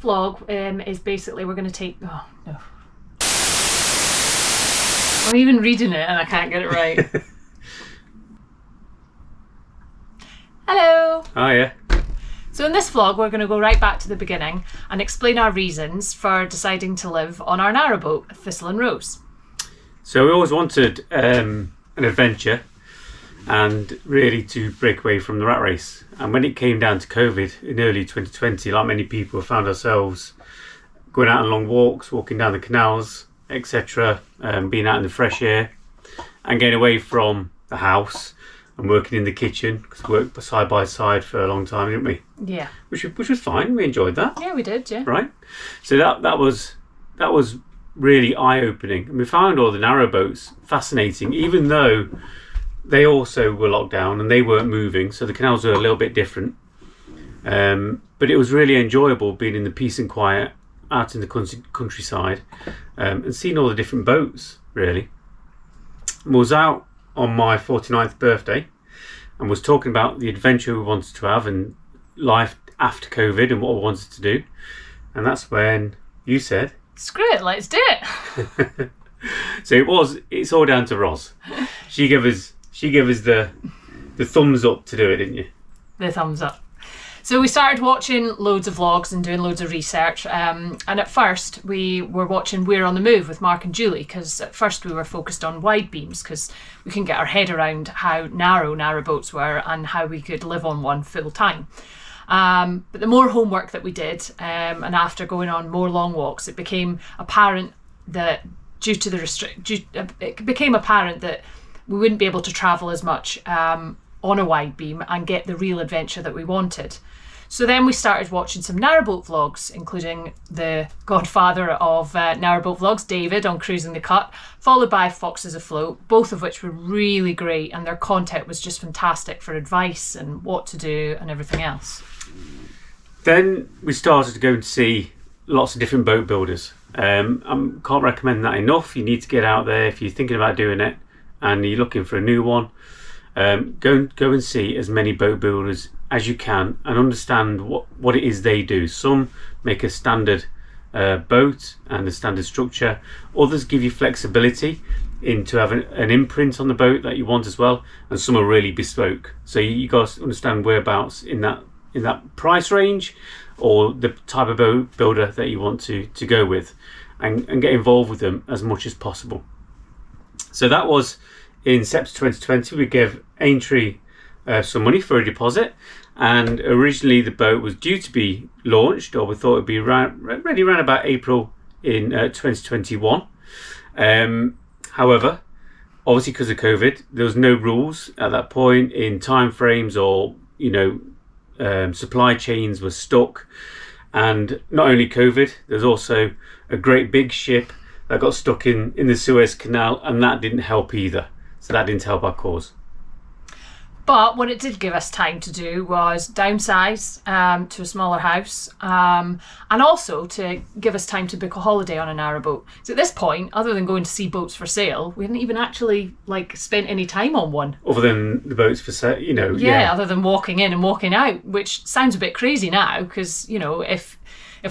vlog is basically we're going to take... Oh, no. I'm even reading it and I can't get it right. Hello. Oh, yeah. So in this vlog, we're going to go right back to the beginning and explain our reasons for deciding to live on our narrowboat, Thistle Rose. So we always wanted an adventure and really to break away from the rat race. And when it came down to COVID in early 2020, like many people, found ourselves going out on long walks, walking down the canals, etc., being out in the fresh air and getting away from the house and working in the kitchen, because we worked side by side for a long time, didn't we? Yeah. Which was fine. We enjoyed that. Yeah, we did, yeah. Right. So that was really eye-opening. And we found all the narrowboats fascinating, even though they also were locked down and they weren't moving, so the canals were a little bit different. But it was really enjoyable being in the peace and quiet out in the countryside and seeing all the different boats, really. I was out on my 49th birthday and was talking about the adventure we wanted to have and life after COVID and what we wanted to do. And that's when you said, screw it, let's do it. So it's all down to Roz. She gave us the thumbs up to do it, didn't you? The thumbs up. So we started watching loads of vlogs and doing loads of research. And at first we were watching We're on the Move with Mark and Julie, because at first we were focused on wide beams because we couldn't get our head around how narrow narrowboats were and how we could live on one full time. But the more homework that we did, and after going on more long walks, it became apparent that it became apparent that we wouldn't be able to travel as much on a wide beam and get the real adventure that we wanted. So then we started watching some narrowboat vlogs, including the godfather of narrowboat vlogs, David, on Cruising the Cut, followed by Foxes Afloat, both of which were really great, and their content was just fantastic for advice and what to do and everything else. Then we started to go and see lots of different boat builders. I can't recommend that enough. You need to get out there if you're thinking about doing it and you're looking for a new one. Go and see as many boat builders as you can and understand what it is they do. Some make a standard boat and a standard structure. Others give you flexibility into having an imprint on the boat that you want as well, and some are really bespoke. So you got to understand whereabouts in that price range or the type of boat builder that you want to go with, and get involved with them as much as possible. So that was in September 2020. We gave Aintree some money for a deposit, and originally the boat was due to be launched, or we thought it would be ready around about April in 2021. However, obviously because of COVID, there was no rules at that point in time frames, or supply chains were stuck. And not only COVID, there's also a great big ship that got stuck in the Suez Canal, and that didn't help either. So that didn't help our cause. But what it did give us time to do was downsize to a smaller house, and also to give us time to book a holiday on a narrowboat. So at this point, other than going to see boats for sale, we hadn't even actually spent any time on one. Other than the boats for sale, Yeah, other than walking in and walking out, which sounds a bit crazy now, because if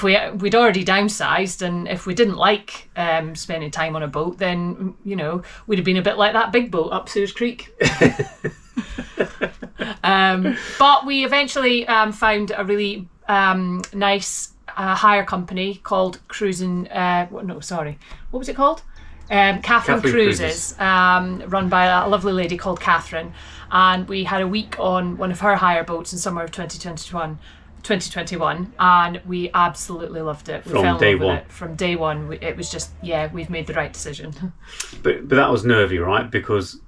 we'd already downsized, and if we didn't like spending time on a boat, then we'd have been a bit like that big boat up Suez Creek. But we eventually found a really nice hire company called what was it called? Catherine Cruises, run by a lovely lady called Catherine, and we had a week on one of her hire boats in summer of 2021, and we absolutely loved it. We fell in love with it from day one. It was just, we've made the right decision. But that was nervy, right? Because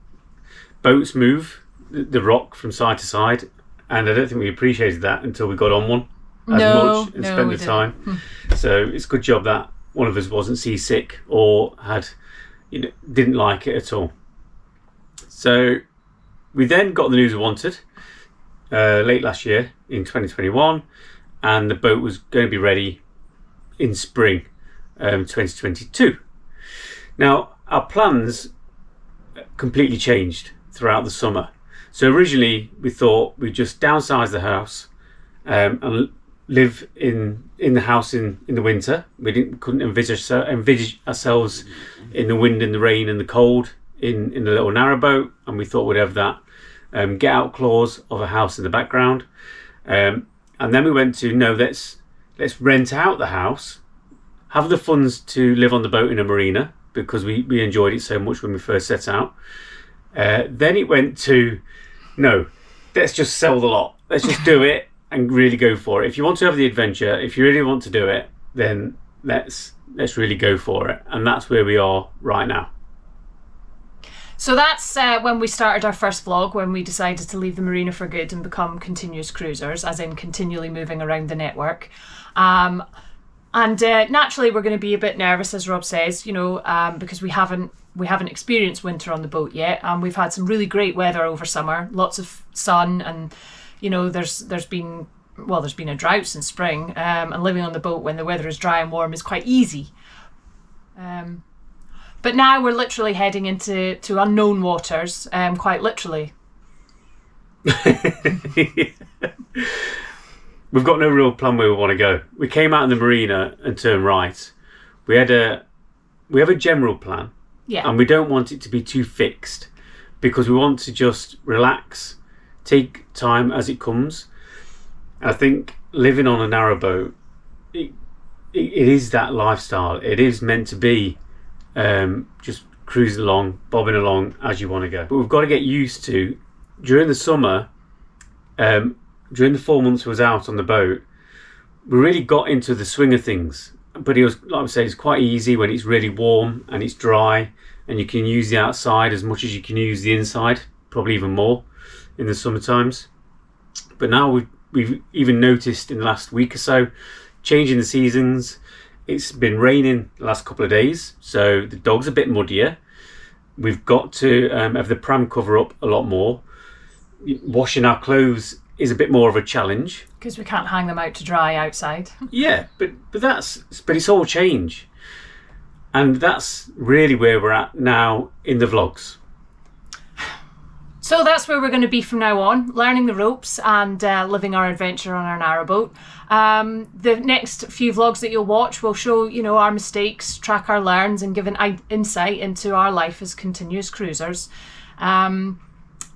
boats move the rock from side to side, and I don't think we appreciated that until we got on one much and spent the time. So it's a good job that one of us wasn't seasick or didn't like it at all. So we then got the news we wanted late last year in 2021, and the boat was going to be ready in spring 2022. Now our plans completely changed throughout the summer. So originally we thought we'd just downsize the house and live in the house in the winter. We couldn't envisage ourselves in the wind and the rain and the cold in the little narrowboat, and we thought we'd have that get out clause of a house in the background. And then we went to, no, let's rent out the house, have the funds to live on the boat in a marina, because we enjoyed it so much when we first set out. Then it went to, no, let's just sell the lot. Let's just do it and really go for it. If you want to have the adventure, if you really want to do it, then let's really go for it. And that's where we are right now. So that's when we started our first vlog, when we decided to leave the marina for good and become continuous cruisers, as in continually moving around the network. And naturally we're going to be a bit nervous, as Rob says, you know, because we haven't experienced winter on the boat yet, and we've had some really great weather over summer, lots of sun, and you know, there's been a drought since spring, and living on the boat when the weather is dry and warm is quite easy. But now we're literally heading into unknown waters, quite literally. We've got no real plan where we want to go. We came out in the marina and turned right. We have a general plan, yeah, and we don't want it to be too fixed, because we want to just relax, take time as it comes. And I think living on a narrowboat, it is that lifestyle. It is meant to be just cruising along, bobbing along as you want to go. But we've got to get used to, during the summer, during the 4 months I was out on the boat, we really got into the swing of things. But it was, like I say, it's quite easy when it's really warm and it's dry, and you can use the outside as much as you can use the inside, probably even more in the summer times. But now we've even noticed in the last week or so, changing the seasons. It's been raining the last couple of days, so the dog's a bit muddier. We've got to have the pram cover up a lot more. Washing our clothes is a bit more of a challenge, because we can't hang them out to dry outside. Yeah, but it's all change, and that's really where we're at now in the vlogs. So that's where we're going to be from now on, learning the ropes and living our adventure on our narrowboat. The next few vlogs that you'll watch will show, you know, our mistakes, track our learns, and give an insight into our life as continuous cruisers.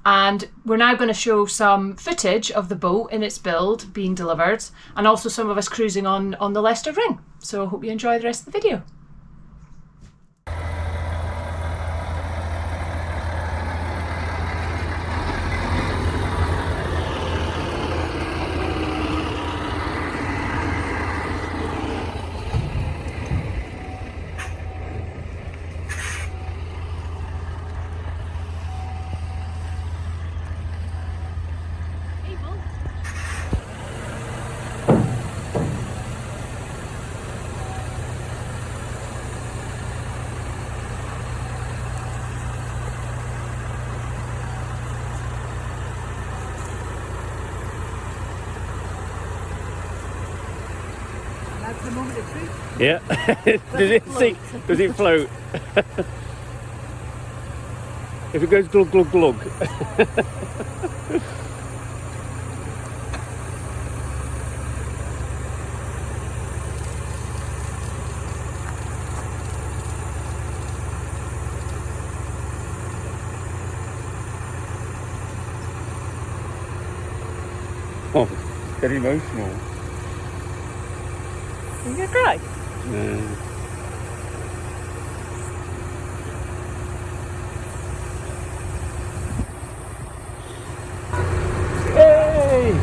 And we're now going to show some footage of the boat in its build being delivered, and also some of us cruising on the Leicester Ring. So I hope you enjoy the rest of the video. The moment of truth. Yeah. Does it sink? Does it float? If it goes glug glug glug. Oh, it's getting emotional. Are you going to cry? Yeah. Hey!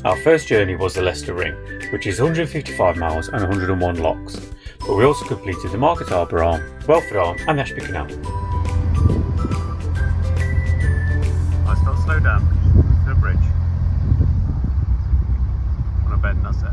Our first journey was the Leicester Ring, which is 155 miles and 101 locks, but we also completed the Market Harbour Arm, Welford Arm and the Ashby Canal. down to the bridge. On a bend, that's it.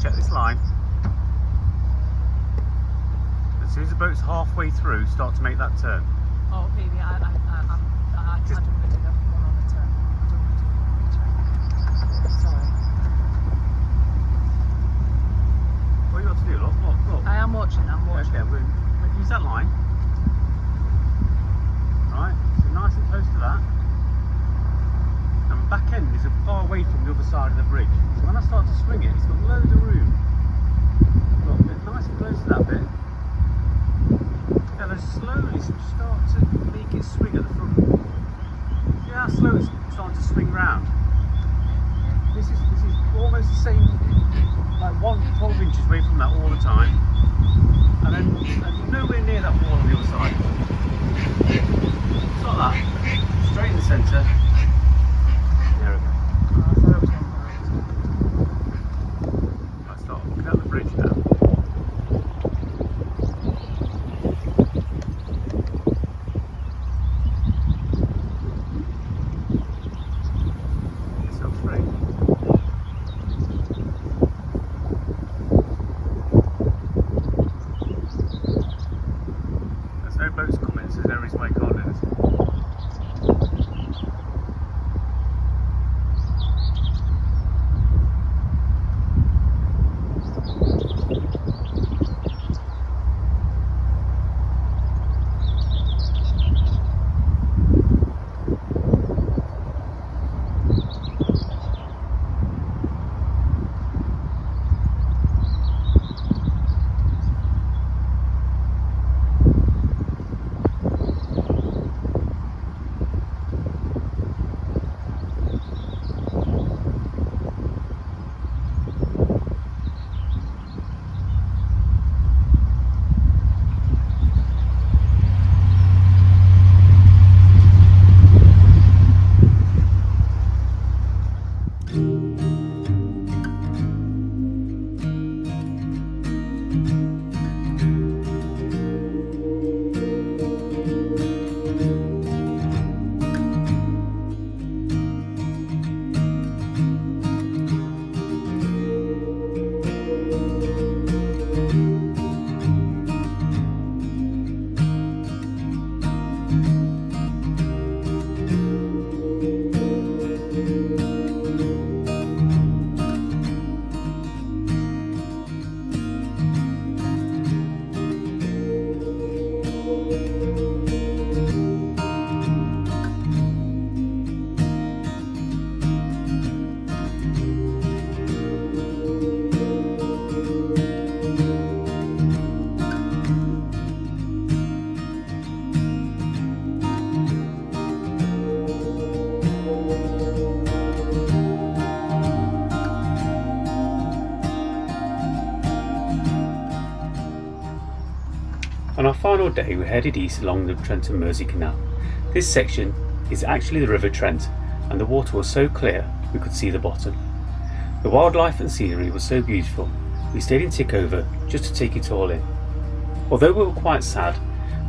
Check this line. As soon as the boat's halfway through, start to make that turn. Oh, baby, I can't do it one on the turn. I don't want to do it. Sorry. What you got to do? Look. I am watching. Okay, we'll use that line. Right, so nice and close to that. And the back end is far away from the other side of the bridge. So when I start to swing it, it's got loads of room. Got a bit nice and close to that bit. And then slowly start to make it swing at the front. See how slow it's starting to swing round? This is almost the same, like 12 inches away from that all the time. And then nowhere near that wall on the other side. Just like that. Straight in the centre. There we go. Let's start looking at the bridge now. It's up straight. There's no boats coming, so there is my coordinates. On our final day, we headed east along the Trent and Mersey Canal. This section is actually the River Trent, and the water was so clear we could see the bottom. The wildlife and scenery was so beautiful, we stayed in Tickover just to take it all in. Although we were quite sad,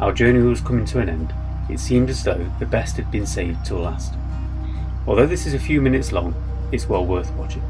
our journey was coming to an end. It seemed as though the best had been saved till last. Although this is a few minutes long, it's well worth watching.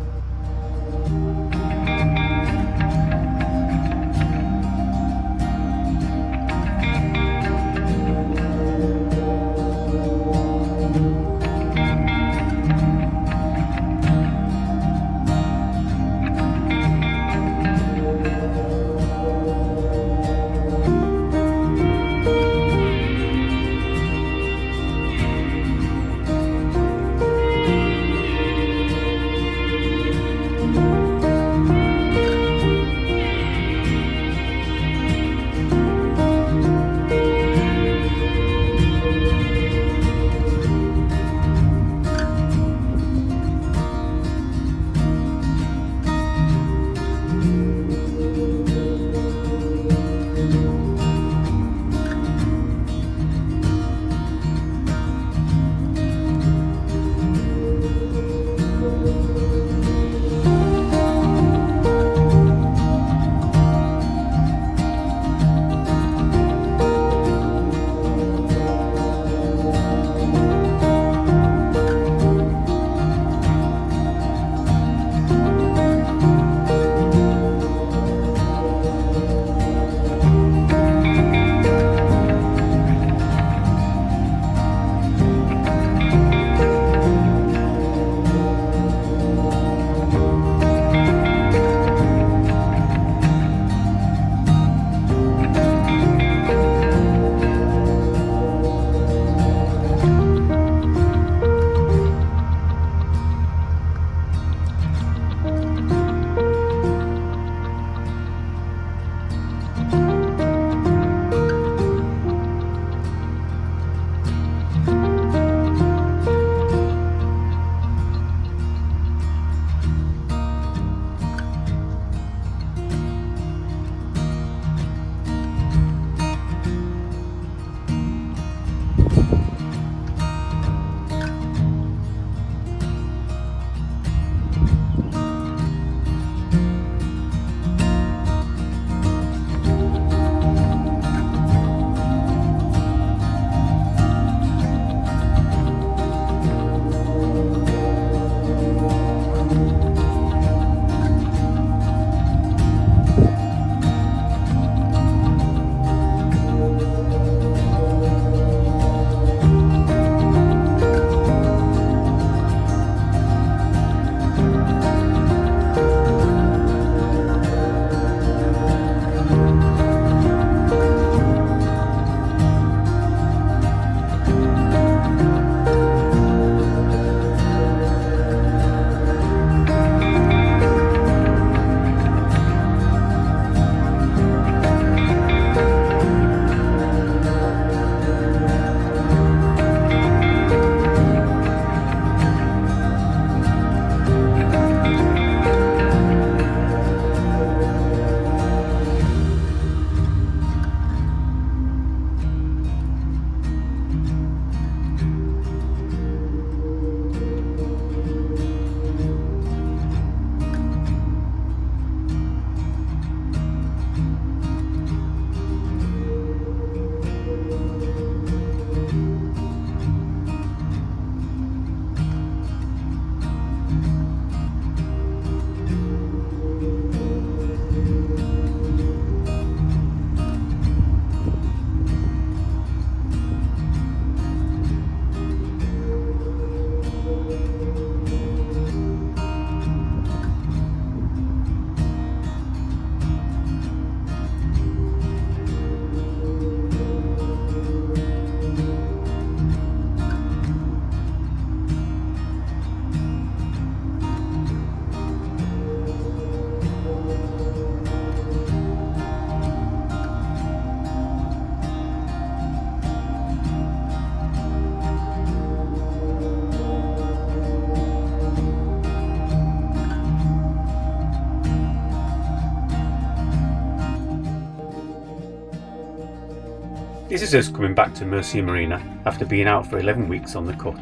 This is us coming back to Mercia Marina after being out for 11 weeks on the cut.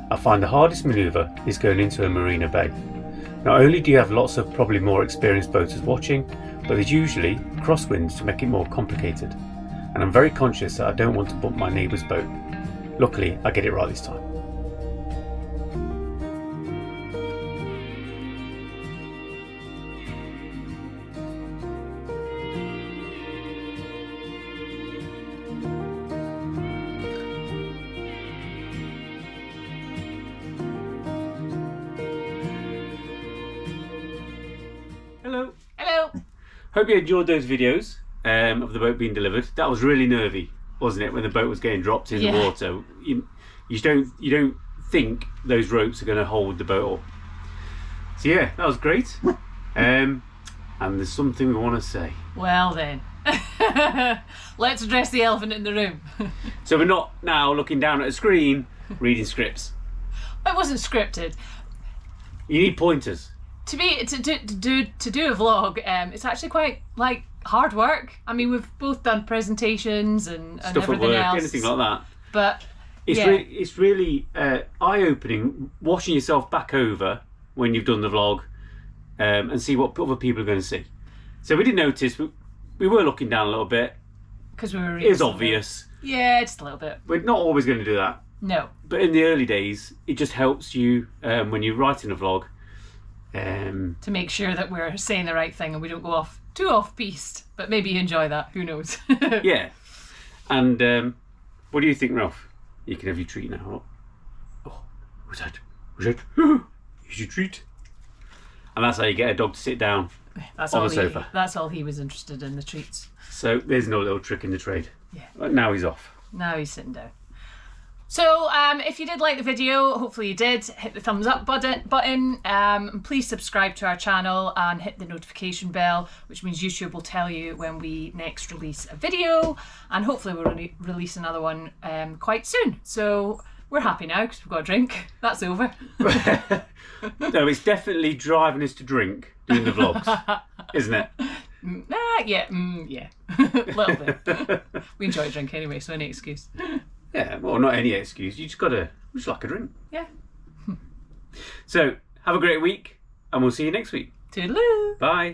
I find the hardest manoeuvre is going into a marina bay. Not only do you have lots of probably more experienced boaters watching, but there's usually crosswinds to make it more complicated. And I'm very conscious that I don't want to bump my neighbour's boat. Luckily, I get it right this time. Hello. Hello. Hope you enjoyed those videos of the boat being delivered. That was really nervy, wasn't it, when the boat was getting dropped in the water? You don't think those ropes are going to hold the boat up. So yeah, that was great. And there's something we want to say. Well then, let's address the elephant in the room. So we're not now looking down at a screen reading scripts. It wasn't scripted. You need pointers. To do a vlog, it's actually quite like hard work. I mean, we've both done presentations and Stuff at everything work, else, anything like that. But It's really eye-opening watching yourself back over when you've done the vlog and see what other people are going to see. So we did notice we were looking down a little bit. Because we were. It is obvious. Yeah, just a little bit. We're not always going to do that. No. But in the early days, it just helps you when you're writing a vlog. To make sure that we're saying the right thing and we don't go too off piste. But maybe you enjoy that. Who knows? Yeah. And what do you think, Ralph? You can have your treat now. Oh, what's that? What's that? Here's your treat. And that's how you get a dog to sit down on the sofa. That's all he was interested in, the treats. So there's no little trick in the trade. Yeah. But now he's off. Now he's sitting down. So if you did like the video, hopefully you did, hit the thumbs up button. Please subscribe to our channel and hit the notification bell, which means YouTube will tell you when we next release a video, and hopefully we'll release another one quite soon. So we're happy now because we've got a drink. That's over. No, it's definitely driving us to drink doing the vlogs, isn't it? Yeah, a little bit. We enjoy a drink anyway, so any excuse. Yeah, well, not any excuse. You just like a drink. Yeah. So, have a great week, and we'll see you next week. Toodaloo. Bye.